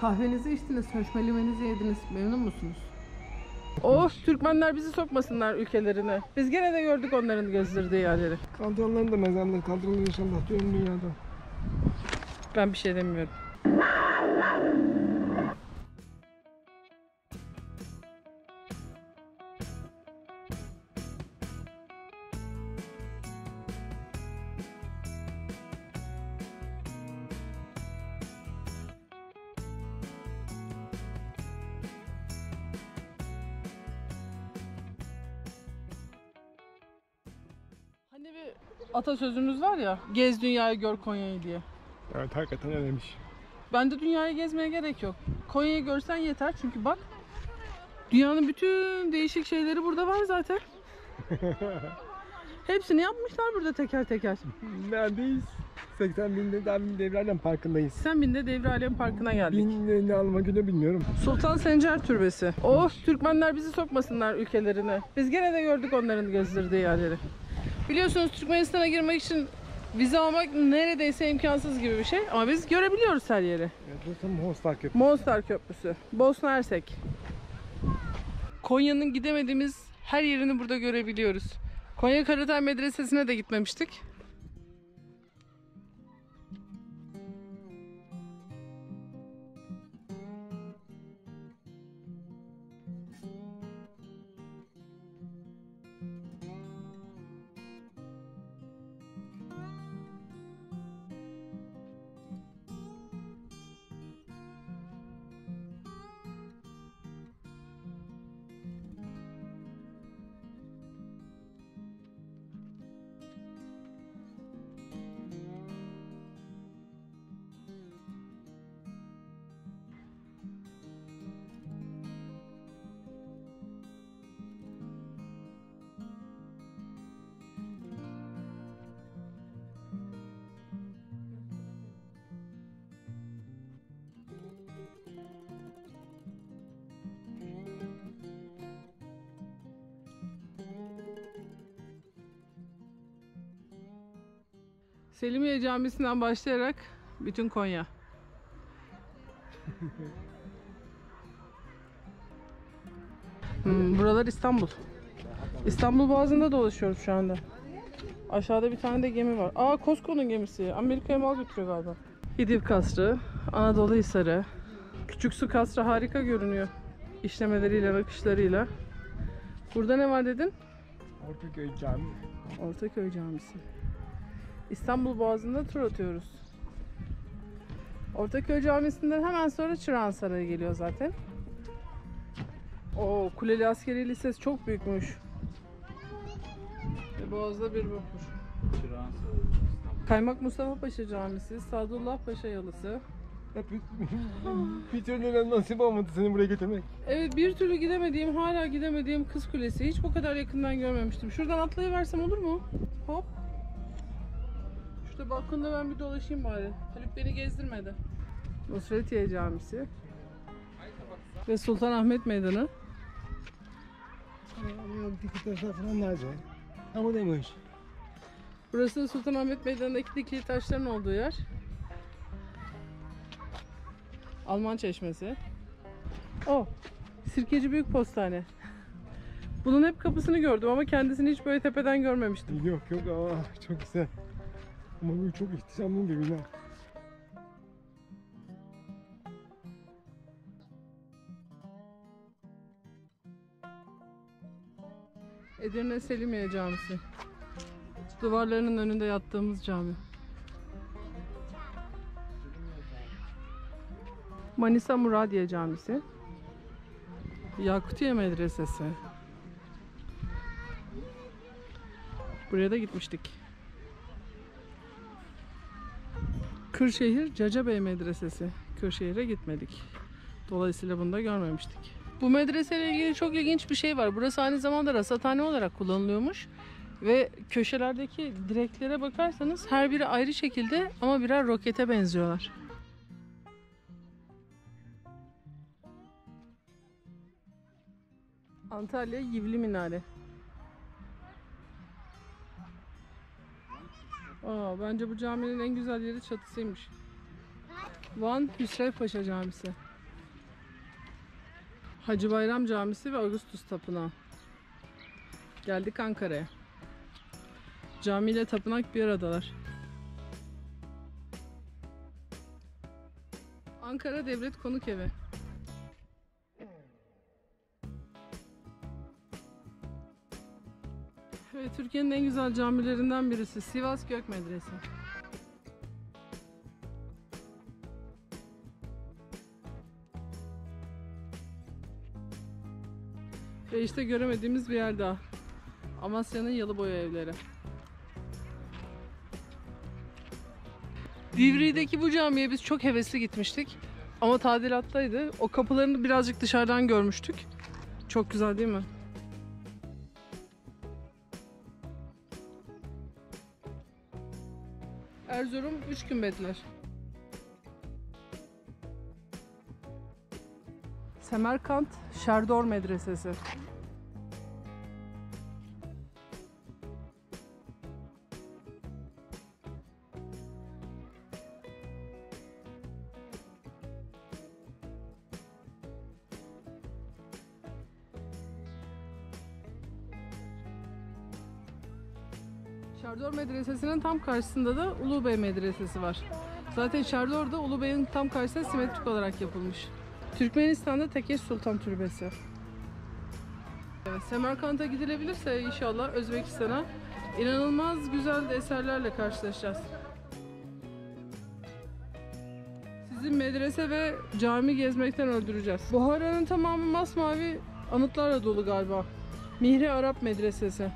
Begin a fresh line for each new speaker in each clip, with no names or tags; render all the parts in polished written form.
Kahvenizi içtiniz, höşmelimenizi yediniz. Memnun musunuz? Oh, Türkmenler bizi sokmasınlar ülkelerine. Biz gene de gördük onların gezdirdiği yerleri.
Kaldıranların da mezarları kaldırılır inşallah diyorum dünyada.
Ben bir şey demiyorum. Hani bir atasözümüz var ya, gez dünyayı gör Konya'yı diye.
Evet, hakikaten öyleymiş.
Bence dünyayı gezmeye gerek yok. Konya'yı görsen yeter çünkü bak, dünyanın bütün değişik şeyleri burada var zaten. Hepsini yapmışlar burada teker teker.
Neredeyiz? 80 binde Devralem Parkı'ndayız.
Sen Binde Devralem Parkı'na geldik.
Bin ne alma günü bilmiyorum.
Sultan Sencer Türbesi. Oh, Türkmenler bizi sokmasınlar ülkelerine. Biz gene de gördük onların gezdirdiği yerleri. Biliyorsunuz Türkmenistan'a girmek için vize almak neredeyse imkansız gibi bir şey. Ama biz görebiliyoruz her yeri.
Evet, burası Mostar Köprüsü.
Mostar Köprüsü. Bosna Hersek. Konya'nın gidemediğimiz her yerini burada görebiliyoruz. Konya Karatay Medresesi'ne de gitmemiştik. Selimiye Camisi'nden başlayarak bütün Konya. Buralar İstanbul. İstanbul Boğazı'nda dolaşıyoruz şu anda. Aşağıda bir tane de gemi var. Aa, Costco'nun gemisi. Amerika'ya mal götürüyor galiba. İdiv Kasrı, Anadolu Hisarı. Küçük Su Kasrı harika görünüyor. İşlemeleriyle, nakışlarıyla. Burada ne var dedin?
Ortaköy Camii.
Ortaköy Camisi. İstanbul Boğazı'nda tur atıyoruz. Ortaköy Camisi'nden hemen sonra Çırağan Sarayı geliyor zaten. O Kuleli Askeri Lisesi çok büyükmüş. Ve Boğaz'da bir vapur.
Çırağan Sarayı.
Kaymak Mustafa Paşa Camisi, Sadullah Paşa Yalısı.
Bir türlü nasip olmadı seni buraya getirmek.
Evet, bir türlü gidemediğim, hala gidemediğim Kız Kulesi. Hiç bu kadar yakından görmemiştim. Şuradan atlayıversem olur mu? Hop. Şurada balkonda ben bir dolaşayım bari. Haluk beni gezdirmedi. Nusretiye Camisi. Ve Sultanahmet Meydanı.
Dikkat taşlar falan nerede? Ama demiş.
Burası Sultanahmet Meydanı'ndaki dikili taşların olduğu yer. Alman Çeşmesi. O, Sirkeci Büyük Postane. Bunun hep kapısını gördüm ama kendisini hiç böyle tepeden görmemiştim.
Yok çok güzel. Ama bu çok ihtişamlı bir bina.
Edirne Selimiye Camisi. Duvarlarının önünde yattığımız cami. Manisa Muradiye Camisi. Yakutiye Medresesi. Buraya da gitmiştik. Kırşehir Cacabey Medresesi. Kırşehir'e gitmedik. Dolayısıyla bunu da görmemiştik. Bu medreseyle ilgili çok ilginç bir şey var. Burası aynı zamanda rasathane olarak kullanılıyormuş. Ve köşelerdeki direklere bakarsanız her biri ayrı şekilde ama birer rokete benziyorlar. Antalya Yivli Minare. Bence bu caminin en güzel yeri çatısıymış. Van Hüsrev Paşa Camisi. Hacı Bayram Camisi ve Ağustos Tapınağı. Geldik Ankara'ya. Cami ile tapınak bir aradalar. Ankara Devlet Konuk Evi. Ve Türkiye'nin en güzel camilerinden birisi Sivas Gök Medrese. Ve işte göremediğimiz bir yer daha. Amasya'nın Yalıboya evleri. Divriği'deki bu camiye biz çok hevesli gitmiştik. Ama tadilattaydı. O kapılarını birazcık dışarıdan görmüştük. Çok güzel değil mi? Erzurum Üç Gümbetler. Semerkant Şerdor Medresesi. Şerdor Medresesi'nin tam karşısında da Ulubey Medresesi var. Zaten Şerdor da Ulubey'in tam karşısında simetrik olarak yapılmış. Türkmenistan'da Tekeş Sultan Türbesi. Evet, Semerkant'a gidilebilirse inşallah Özbekistan'a inanılmaz güzel eserlerle karşılaşacağız. Sizi medrese ve cami gezmekten öldüreceğiz. Buhara'nın tamamı masmavi anıtlarla dolu galiba. Mihri Arap Medresesi.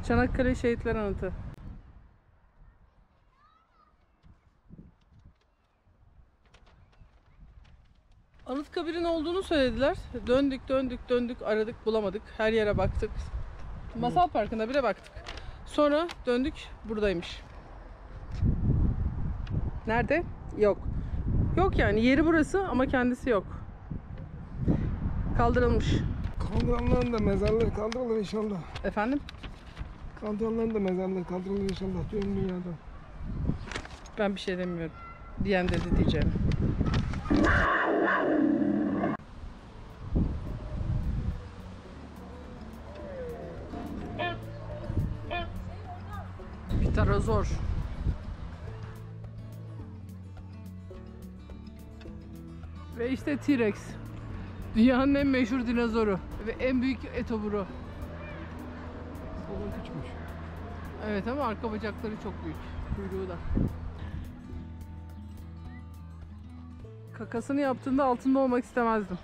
Çanakkale Şehitler Anıtı. Anıtkabir'in olduğunu söylediler. Döndük, aradık, bulamadık. Her yere baktık. Masal Parkı'nda bile baktık. Sonra döndük, buradaymış. Nerede? Yok. Yok yani, yeri burası ama kendisi yok. Kaldırılmış.
Kaldıranların da mezarları kaldırılır inşallah.
Efendim?
Kaldıranların da mezarları kaldırılır inşallah diyorum dünyada.
Ben bir şey demiyorum. Diyen dedi diyeceğim. Pterozaur. Ve işte T-Rex. Dünyanın en meşhur dinozoru ve en büyük etoburu.
Olan küçükmüş.
Evet ama arka bacakları çok büyük. Kuyruğu da. Kakasını yaptığında altında olmak istemezdim.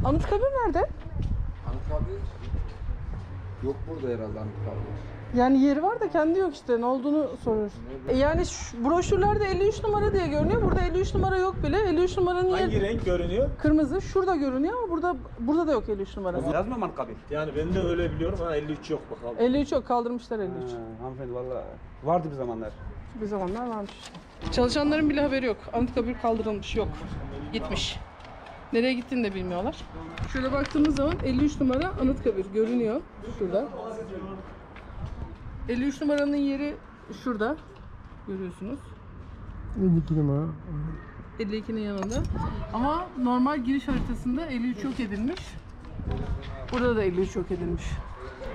Anıtkabir nerede?
Anıtkabir yok burada herhalde Anıtkabir.
Yani yeri var da kendi yok işte. Ne olduğunu soruyoruz. Yani broşürlerde 53 numara diye görünüyor. Burada 53 numara yok bile. 53 numaranın
Hangi
yeri
renk görünüyor?
kırmızı. Şurada görünüyor ama burada da yok 53 numara.
Yazmıyor mu Anıtkabir?
Yani ben de öyle biliyorum ama 53 yok bakalım.
53 yok. Kaldırmışlar 53.
Hanımefendi valla vardı bir zamanlar.
Bir zamanlar varmış işte. Çalışanların bile haberi yok. Anıtkabir kaldırılmış. Yok. Gitmiş. Nereye gittiğini de bilmiyorlar. Şöyle baktığımız zaman 53 numara Anıtkabir görünüyor. Şurada. 53 numaranın yeri şurada. Görüyorsunuz.
52 numara.
52'nin yanında. Ama normal giriş haritasında 53 yok edilmiş. Burada da 53 yok edilmiş.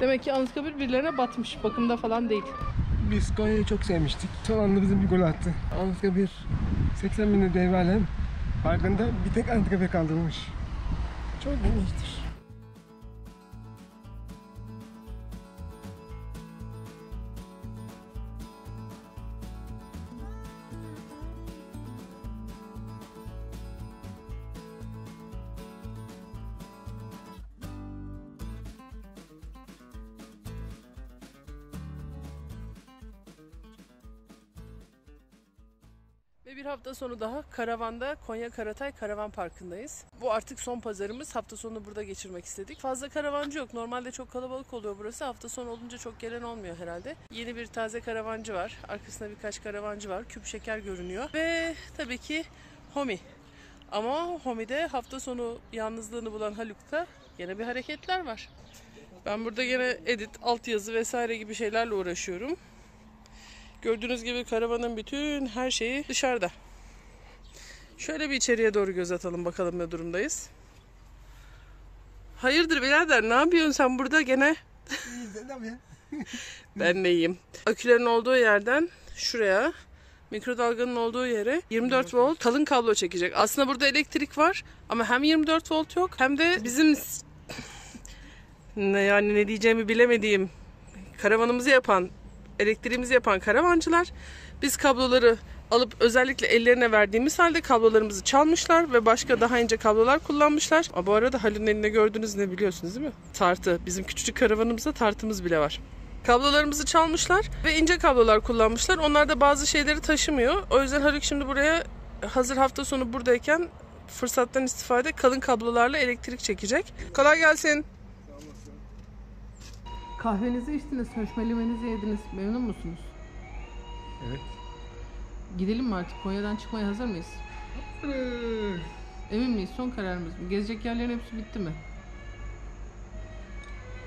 Demek ki Anıtkabir birilerine batmış. Bakımda falan değil.
Biz Konya'yı çok sevmiştik. Son anda bizim bir gol attı. Anıtkabir 80 binde devralen farkında bir tek Anıtkabir kaldırılmış. Çok ilginçtir.
Ve bir hafta sonu daha karavanda Konya Karatay Karavan Parkı'ndayız. Bu artık son pazarımız. Hafta sonunu burada geçirmek istedik. Fazla karavancı yok. Normalde çok kalabalık oluyor burası. Hafta sonu olunca çok gelen olmuyor herhalde. Yeni bir taze karavancı var. Arkasında birkaç karavancı var. Küp şeker görünüyor. Ve tabii ki Homi. Ama Homi'de hafta sonu yalnızlığını bulan Haluk'ta yine bir hareketler var. Ben burada yine edit, altyazı vesaire gibi şeylerle uğraşıyorum. Gördüğünüz gibi karavanın bütün her şeyi dışarıda. Şöyle bir içeriye doğru göz atalım bakalım ne durumdayız. Hayırdır birader, ne yapıyorsun sen burada gene? Ben de iyiyim. Akülerin olduğu yerden şuraya, mikrodalganın olduğu yere 24 volt kalın kablo çekecek. Aslında burada elektrik var ama hem 24 volt yok hem de bizim ne diyeceğimi bilemediğim karavanımızı yapan, elektriğimizi yapan karavancılar biz kabloları alıp özellikle ellerine verdiğimiz halde kablolarımızı çalmışlar ve başka daha ince kablolar kullanmışlar. Ama bu arada Halil'in elinde gördüğünüz ne biliyorsunuz değil mi? Tartı. Bizim küçücük karavanımızda tartımız bile var. Kablolarımızı çalmışlar ve ince kablolar kullanmışlar. Onlar da bazı şeyleri taşımıyor. O yüzden Haluk şimdi buraya hazır hafta sonu buradayken fırsattan istifade kalın kablolarla elektrik çekecek. Kolay gelsin. Kahvenizi içtiniz, höşmelimenizi yediniz. Memnun musunuz?
Evet.
Gidelim mi artık? Konya'dan çıkmaya hazır mıyız? Emin miyiz? Son kararımız mı? Gezecek yerlerin hepsi bitti mi?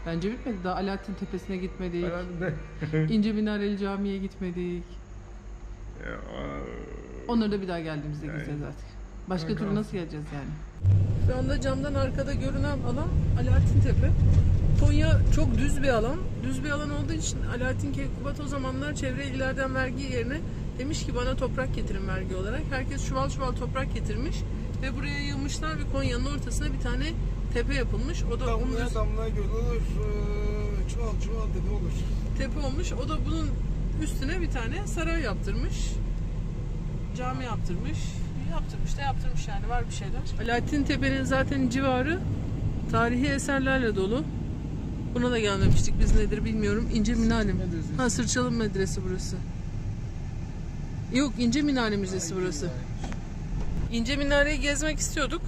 Bence bitmedi. Daha Alaaddin Tepesi'ne gitmedik. İnce Minareli Camii'ye gitmedik. Onları da bir daha geldiğimizde gezeceğiz artık. Başka türlü nasıl geleceğiz yani? Şu anda camdan arkada görünen alan Alaaddin Tepe. Konya çok düz bir alan. Düz bir alan olduğu için Alaaddin Keykubat o zamanlar çevre illerden vergi yerine demiş ki bana toprak getirin vergi olarak. Herkes çuval çuval toprak getirmiş ve buraya yığmışlar ve Konya'nın ortasına bir tane tepe yapılmış. O da
Damlaya göl olur, çuval çuval tepe olur.
Tepe olmuş. O da bunun üstüne bir tane saray yaptırmış. Cami yaptırmış. Yaptırmış yani, var bir şeyler. Alaaddin Tepe'nin zaten civarı tarihi eserlerle dolu. Buna da gelmemiştik biz, nedir bilmiyorum. İnce Minare mi? Ha, Sırçalım Medresi burası. Yok, İnce Minare Müzesi burası. İnce Minare'yi gezmek istiyorduk.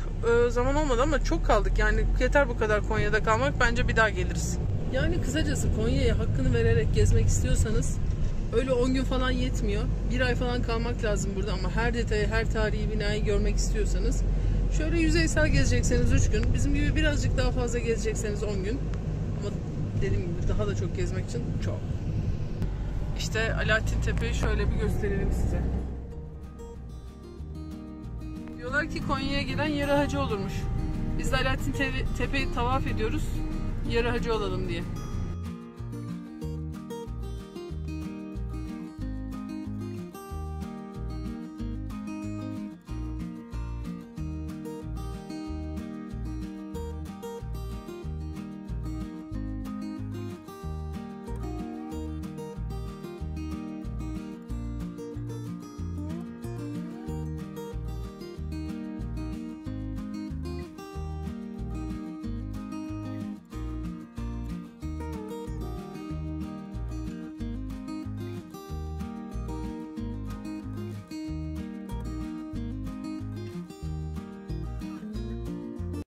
Zaman olmadı ama çok kaldık. Yani yeter bu kadar Konya'da kalmak. Bence bir daha geliriz. Yani kısacası Konya'ya hakkını vererek gezmek istiyorsanız öyle 10 gün falan yetmiyor. Bir ay falan kalmak lazım burada ama her detayı, her tarihi binayı görmek istiyorsanız şöyle yüzeysel gezecekseniz 3 gün. Bizim gibi birazcık daha fazla gezecekseniz 10 gün. Ama dediğim gibi daha da çok gezmek için çok. İşte Alaaddin Tepe'yi şöyle bir gösterelim size. Diyorlar ki Konya'ya gelen yarı hacı olurmuş. Biz de Alaaddin Tepe'yi tavaf ediyoruz. Yarı hacı olalım diye.